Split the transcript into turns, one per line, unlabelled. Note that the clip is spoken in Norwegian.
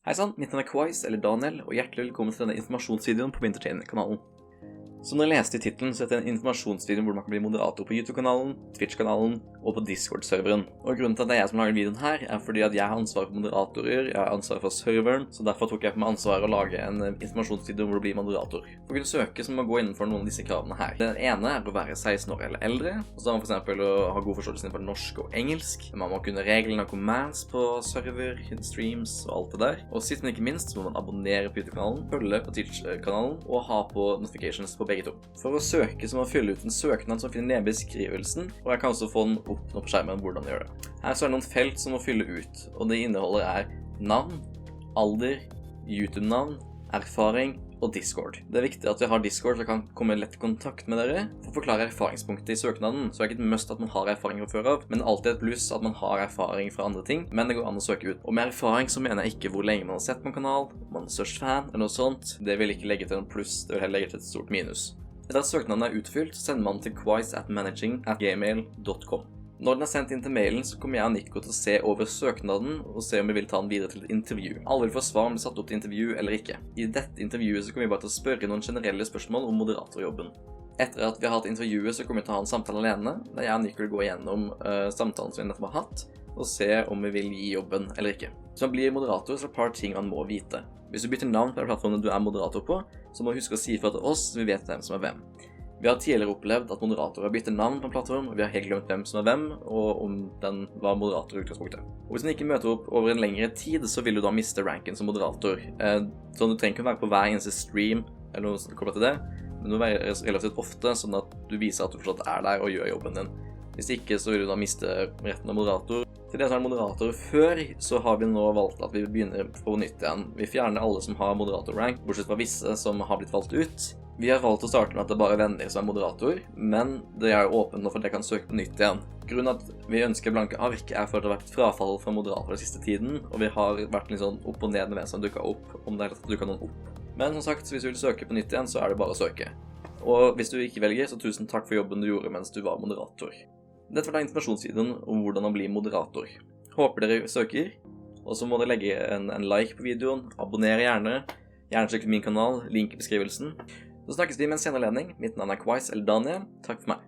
Hei sann, mitt navn Quais, eller Daniel, og hjertelig velkommen til denne informasjonsvideoen på Entertainment-kanalen. Som dere leste i titelen, så er dette en informasjonsvideo hvor man kan bli moderator på YouTube-kanalen, Twitch-kanalen og på Discord-serveren. Og grunnen til at det er jeg som lager videoen her, er fordi at jeg har ansvar for moderatorer, jeg har ansvar for serveren, så derfor tok jeg på meg ansvaret å lage en informasjonsvideo hvor du blir moderator. For å kunne søke så må man gå innenfor noen av disse kravene her. Den ene er å være 16 år eller eldre, og så har man for eksempel å ha god forståelse innenfor norsk og engelsk. Man må kunne reglene og commands på server, streams og alt det der. Og sist men ikke minst så må man abonnere på YouTube-kanalen, følge på Twitch-kanalen og ha på notifications på begge to. For å søke så må man fylle ut en søknad som finner ned i beskrivelsen, og jeg kan også få den opp nå på skjermen hvordan jeg gjør det. Her så er det noen felt som må fylle ut, og det inneholder navn, alder, YouTube-navn, erfaring og Discord. Det er viktig at vi har Discord så jeg kan komme lett i kontakt med dere. For å forklare erfaringspunktet i søknaden, så er det ikke et must at man har erfaring fra før av, men alltid et pluss at man har erfaring fra andre ting, men det går an å søke ut. Og med erfaring så mener jeg ikke hvor lenge man har sett på en kanal, om man er størst fan, eller noe sånt. Det vil ikke legge til en pluss, det vil heller legge til et stort minus. Etter at søknaden er utfylt, så sender man til quais@managing@gmail.com. Når den er sendt inn til mailen, så kommer jeg og Nico til å se over søknaden og se om vi vil ta den videre til et intervju. Alle vil få svar om det er satt opp til intervju eller ikke. I dette intervjuet så kommer vi bare til å spørre noen generelle spørsmål om moderatorjobben. Etter at vi har hatt intervjuet, så kommer vi til å ha en samtale alene, der jeg og Nico vil gå gjennom samtalen som vi nettopp har hatt, og se om vi vil gi jobben eller ikke. Hvis man blir moderator, så er det et par ting man må vite. Hvis du bytter navn på den plattformen du er moderator på, så må du huske å si fra til oss, så vi vet hvem som er hvem. Vi har tidligere opplevd at moderatorer bytter navn på en plattform, og vi har helt glemt hvem som er hvem, og om den var moderator i utgangspunktet. Og hvis den ikke møter opp over en lengre tid, så vil du da miste ranken som moderator. Så du trenger ikke være på hver eneste stream, eller noe som kommer til det, men du må være relativt ofte, sånn at du viser at du fortsatt er der og gjør jobben din. Hvis ikke, så vil du da miste retten av moderator. Til det som er moderator før, så har vi nå valgt at vi begynner på nytt igjen. Vi fjerner alle som har moderator-rank, bortsett fra visse som har blitt valgt ut. Vi har valgt å starte med at det er bare venner som er moderator, men det er åpent nå for at jeg kan søke på nytt igjen. Grunnen at vi ønsker blanke ark er for at det har vært frafall fra moderator den siste tiden, og vi har vært litt sånn opp og ned med hvem som dukket opp, om det er at dukket noen opp. Men som sagt, hvis du vil søke på nytt igjen, så er det bare å søke. Og hvis du ikke velger, så tusen takk for jobben du gjorde mens du var moderator. Dette var da informasjonsvideoen om hvordan å bli moderator. Håper dere søker, og så må dere legge en like på videoen, abonnere gjerne sjekke min kanal, link i beskrivelsen. Så snakkes vi med en senere anledning. Mitt navn Quais eller Daniel. Takk for meg.